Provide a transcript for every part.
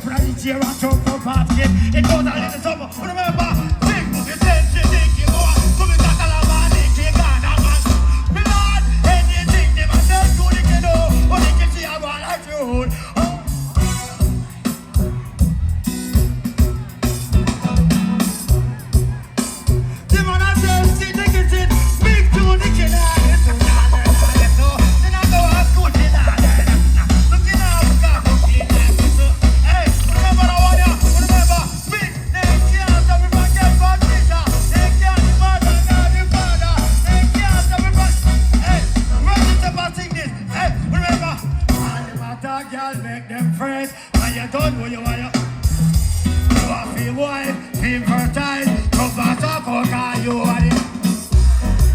up from the chair and jump from party. It goes on in the summer. Remember, think you said you think you go. Come and talk a lot about it, you got that man. Me lord, anything they must say to the kiddo. But they can see how I like you. The man I say, see the kitchen, speak to the kiddo. Make them friends, and you don't know you want you want feel wife, feel fertile, come back talk about you want it.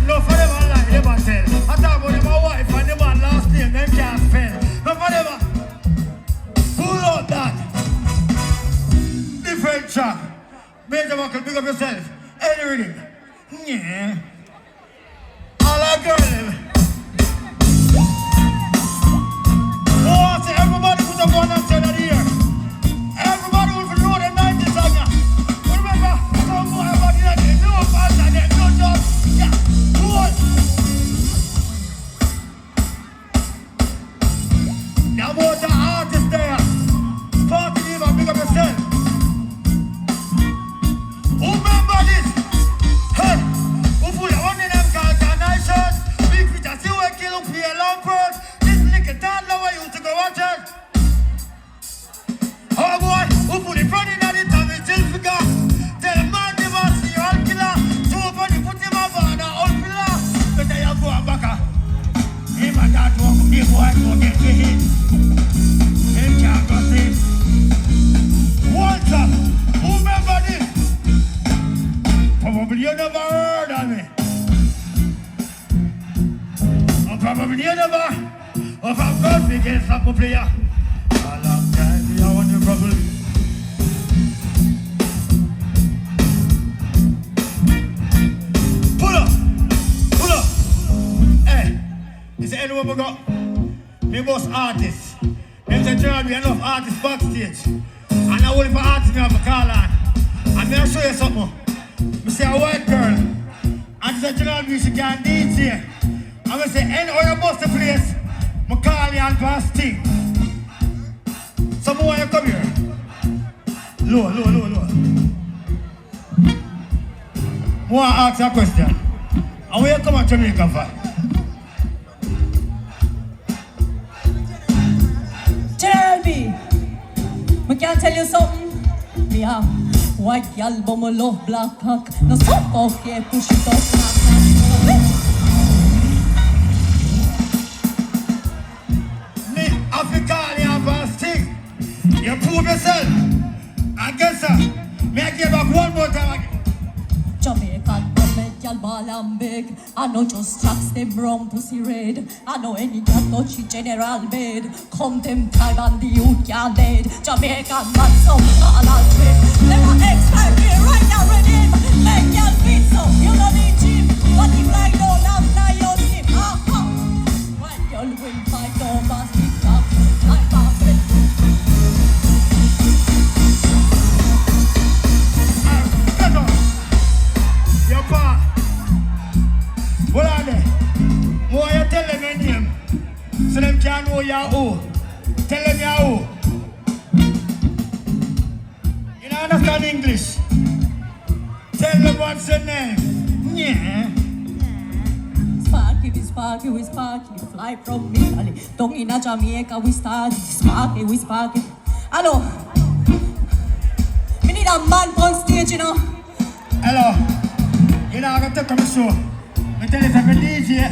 No for them a lie, them a tell. I talk about them a wife and them a last name, them can't spell. No for them a pull out that. Different track. Major Buckle, pick up yourself. Any rhythm. Yeah. All our girls. Oh, say everybody put up one and ten of the year. Everybody will know the 90s song. Remember, some boy about the 90s, no faster than no job. Yeah, good. Now about the artist there. Party name and pick up yourself. Who remember this? Hey, who put the one in them carnations? Big Peter, see what kill up here, long birds. Don't know where you to go watch it. Oh boy, who put it front in the time and still figure. Tell a man they must see all killer. Two up on the foot in my van, all pillar. But they have go and back. Him and that walk, big boy, go get me hit. Him can't go see. What's up? Who remember this? Probably you never heard of me. Or probably you never. If I'm good, we get some player. A long time, we are on the trouble. Pull up. Hey, is there anyone we got? Me most artists. Them say, Gerald, we enough artists backstage. And I only for artists, me have a call on. And me I'll show you something. Me say a white girl. And she say, Gerald, we should get DJ. And me say, any other bus the place. I call you and pass thing. Some more you come here. Low. I want to ask you a question. And where you come to Jamaica for? Jeremy, I can tell you something. Me have white girl, but I love black cock. No suck off, yeah, push it up. You prove yourself. And guess what? May I give back one more time again? Jamaican make y'all ball and big. I know just tracks them brown pussy red. I know any girl touchy general bed. Come them time and the youth can't dead. Jamaican man some all and trip. Them are X5 here right now ready. Make y'all beat so you don't need gym. But if like don't have now your tip. When y'all win fight over stick up. I pass it. What are they? What you tell them your name? So them can know you're who. Tell them you're who. You don't understand English? Tell them what's your name. Yeah. Sparky, we sparky. Fly from Italy. Down in Jamaica, we started. Sparky. Hello. We need a man on stage, you know. Hello. You know, I'm going to take on the show. I tell you, if I'm a DJ,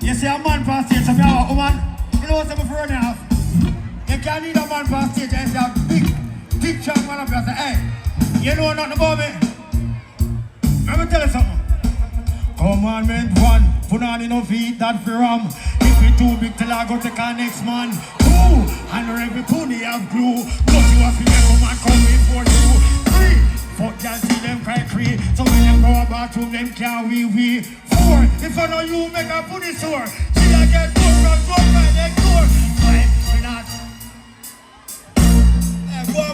you see a man on stage, so you have a woman. You know what's up for running off? You can't need a man on stage and say a big chunk man up here and say, hey, you know nothing about me? Let me tell you something. Commandment 1, put on enough feet that for ram. If we too big till I go take our next man. 2, and every pony have glue. Plus you have to get a man coming for you. 3, fuck y'all see them cry free. So when them go a bathroom, them can't wee. 4, if I know you make a pony sore. See I get door from door by next door. 5, we're not. Go on,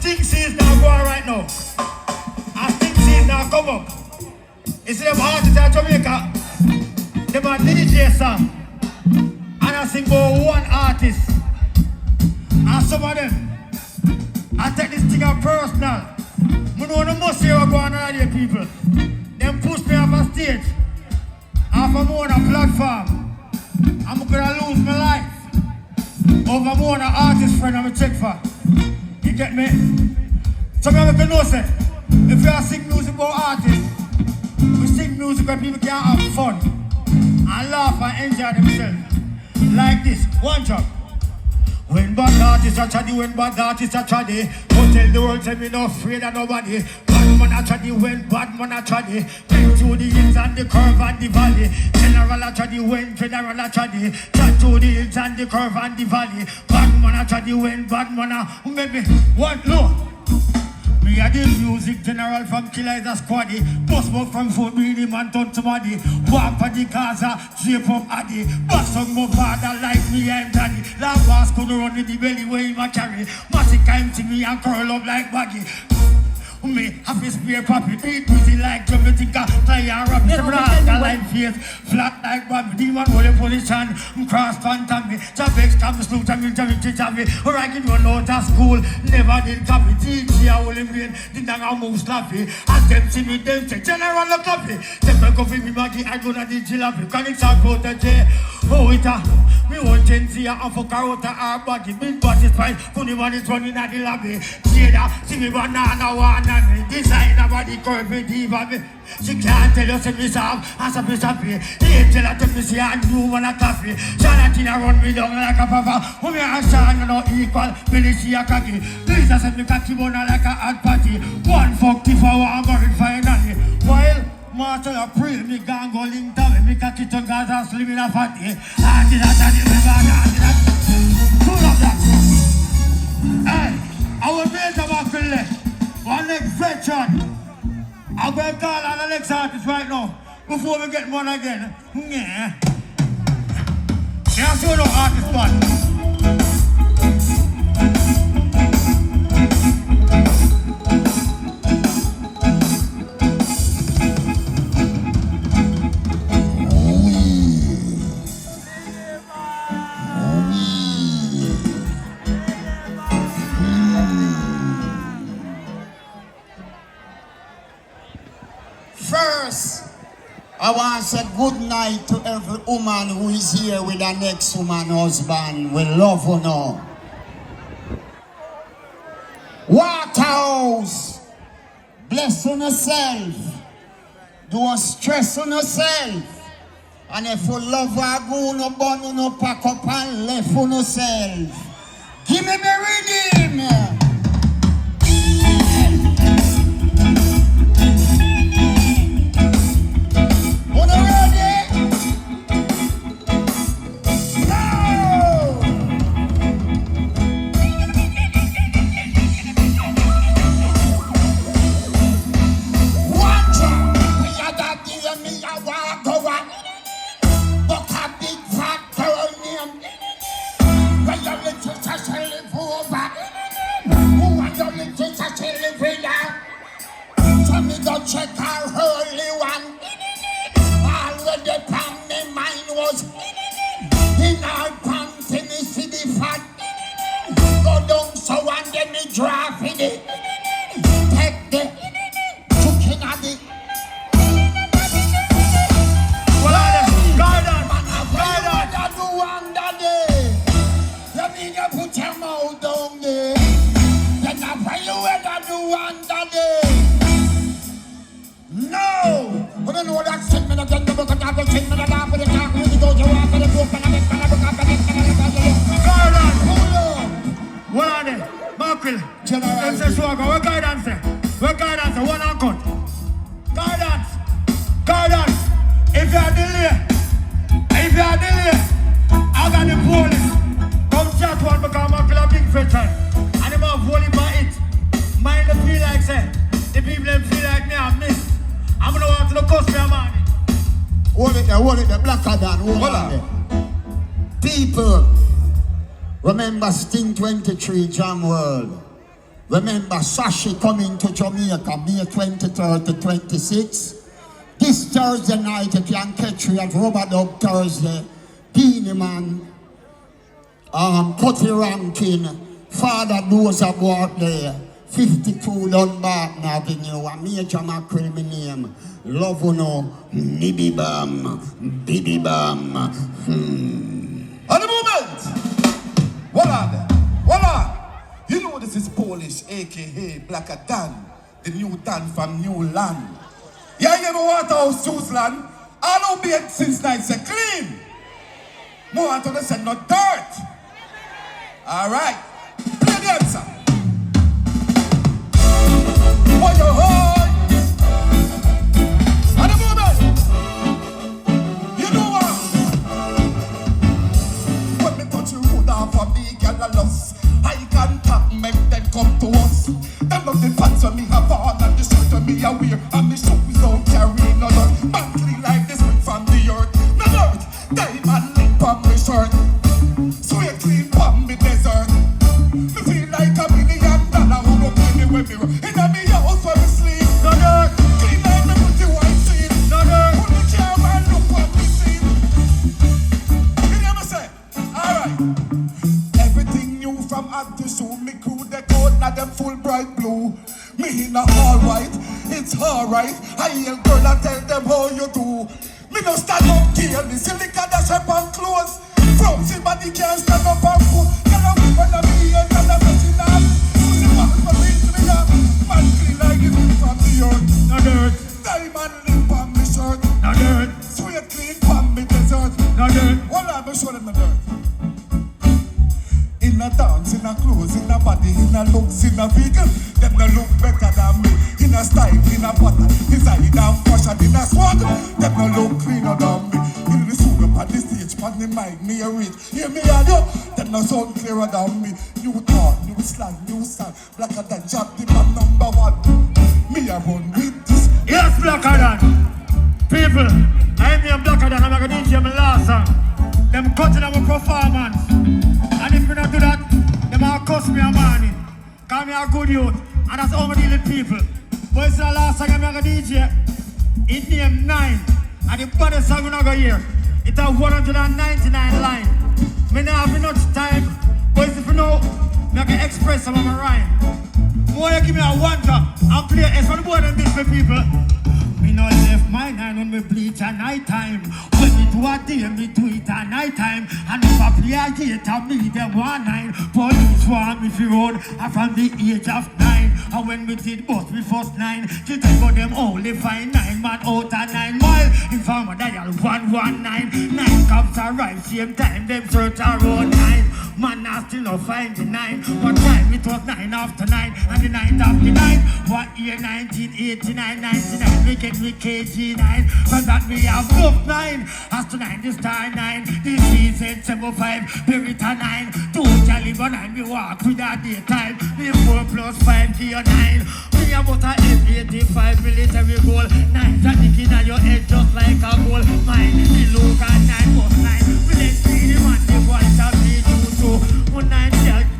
Sting season now go on right now. And Sting season now come up. It's them artists in Jamaica. Them are DJ song. And I sing for one artist. And some of them, I take this thing up personal. I know the most here go on here, people. Them push me off a stage. Off a more platform. I'm gonna lose my life. Over more an artist friend I'm a check for. You get me? Some of you know say, if you are sing music about artists, we sing music where people can have fun and laugh and enjoy themselves. Like this, one job. When bad artists are chatty, when bad artists are chatty, don't tell the world, say me no afraid of nobody. Bad man are chatty, when bad man are chatty, bend to the hills and the curve and the valley. General are chatty, when general are chatty, chat to the hills and the curve and the valley. Bad man are chatty, when bad man are, maybe, what, no. Me a the music general from Killers a squaddy. Bust up from foot, really man turn to body. Walk for the Gaza, Drape from Addi. Bust on Mavado like me and Daddy. That boss could run in the belly where he ma carry. Massive came to me and curl up like baggy. Me have his beer poppy, beat pussy like Jamaican. Fly and rap, some rascal like face. Flat like Bob, demon holding position. Cross phantom me, Jabex come slow, Jamaican. Or I get one out of school, never did copy. teach I will brain, did not move slappy. As them see me, them say, general no copy. Them go for me, Maggie, I go to the jalopy. Can it talk about the J? Oh, it me want Genzi and for carrot our body. Big body spine, funny one is running at the lobby. Jada, see me banana one and me. Design a body curvy diva me. She can't tell us if it's off and some is happy. They tell her to me see a new one a coffee. Shanatina run me down like a papa. Who me and Sean no equal, Billy she a cocky. Lisa said me cocky bone like a hot party. One fuck for one married finally. While Master of pray, me gang go link down, me cocky to Gaza slim in a fatty. I did that, full of that. Hey, I will make a buckle. One next veteran. I'm going to call on the next artist right now, before we get one again. Yeah. Yeah, so no artist one. First, I want to say good night to every woman who is here with her next woman husband. We love you now. Waterhouse, bless on yourself. Don't stress on yourself. And if you love her, go no bun, no pack up and left on yourself. Give me the rhythm. Check our holy one. Already pan me mind was in our pants in the city fat. Go down so and then me draft in it. Take the chicken at it. Do under there. You mean you put your mouth down there? Then I pray you ever do under there. No! I don't know what that statement again. The book of the statement of the talk. You go to walk in the book and I what are they? Markle. Them say swagger. What guidance there? What guidance there? One and cut. Guidance. Guidance. If you are delay, I got the police. Come chat one because Markle a big veteran. And them have volley by it. Mind the feel like say. The people them feel like me I miss. I'm gonna want to the customer man. Hold it there, blacker than hold it. People, remember Sting 23 Jam World. Remember, Sashi coming to Jamaica, May 23rd to 26th. This Thursday night, you can catch me at Rubber Dub Thursday. Beanie Man, Cutty Rankin, Father knows about there. 52 Dunbarton Avenue, a major mackerel me name. Love Uno, Nibby Bam, Bibby Bam. At the moment, voila. You know this is Polish, aka Blacker Dan, the new Dan from New Land. Yeah, you know Waterhouse, Switzerland. All who be it since night say clean. More want to say no dirt. All right, play the answer. What you heard? At the moment, you know what? When me touch the road off a big girl a loss, I can tap make them come to us. Them love the pants on me have on and the shirt on me a wear, and me shoes don't carry no dust. Man clean like this spring from the earth. No dirt, diamond link on my shirt. Sweet clean from me desert. Me feel like $1 million who don't give me when me run. In a me house where me sleep. No dirt, clean like me put the white seat. No dirt, put the chair and look on me seat. You hear me say? Alright. Everything new from Addi shoe. Me crew the code now them full bright blue. Me in a all white, it's alright. I hear girl and tell them how you do. Me no stand up here, me silly cat that shape and clothes. From somebody can't stand up and foot. Can I whip on me and can I mess it up? Pussy man for me to me up. Man clean like it's from the earth. No dirt. Diamond limp on me shirt. No dirt. Sweet clean from me desert. No dirt. Well, I'm show them the dirt. In a dance, in a clothes, in a body, in a looks, in a vehicle. Them no look better than me. In a style, in a pattern, design and fashion, in a swag. Them no look cleaner than me. In the studio, on the stage, on the mic, me a read. Hear me and you, them no sound clearer than me. New thought, new slang, new sound. Blacker than Jack, the man #1. Me a run with this. Yes, Blacker than. People, I'm here Blacker than. I'm going to DJ my last song. Them cutting our performance. And if we don't do that, them all cost me a money. Cause me a good youth. And that's how we deal with people. But it's the last song I'm going to DJ. It named 9. And the baddest song we're not going to hear. It's a 199 line. Me not have enough time. But if you know, I can express some of my rhyme. More you give me a one drop and play it's for the boy than this for people. Me no left my 9 when me bleach at night time. When me do a day, me do it at night time. And if I play a gate, I me them 19. Police want me fi run from the age of 9. And when we did bust me first 9, till time for them only find 9 man out of 9 mile. Informer dial 119. 9 cops arrive same time, them search around 9. Man now still no find the 9. What time it was 9 after 9 and the 9th after 9. What year 1989, 99, we get me KG9. From that we have enough 9. As to 9, this time 9. This season 75, Pirita 9. 2 caliber 9, we walk with a daytime. Me 4 plus 5 to your 9. Me about a F85 military goal. 9 static in your head just like a goal. Mine, me look at 9 plus 9. We let's see the man, the boys have me do. One 9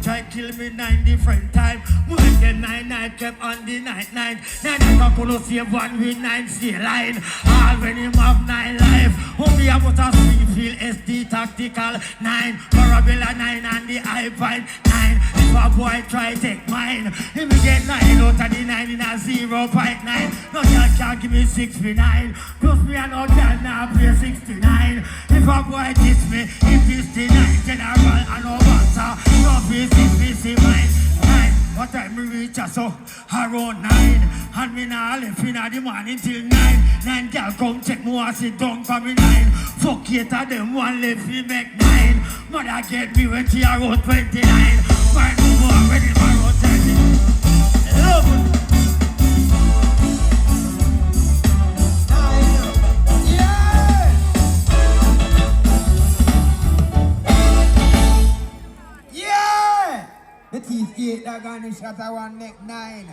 try kill me 9 different time. When the 9 kept on the 9 9 I could save one with 9 stay line. All when him have 9 life. Only about a Springfield SD tactical 9. Parabella 9 and the iPad 9. If a boy try take mine, he will get 9 out of the 9 in a 0.9. No girl can give me 69. Plus me and no girl now play 69. If a boy diss me, he 59. General and no matter. No busy mine. 9. What time we reach us so around 9. And me now left in the morning till 9. 9 girl come check me and sit down for me 9. Fuck it of them one left me make 9. Mother get me when she around 29. Find me more when it around 30. Love. The teeth gate that gonna shut a one neck 9.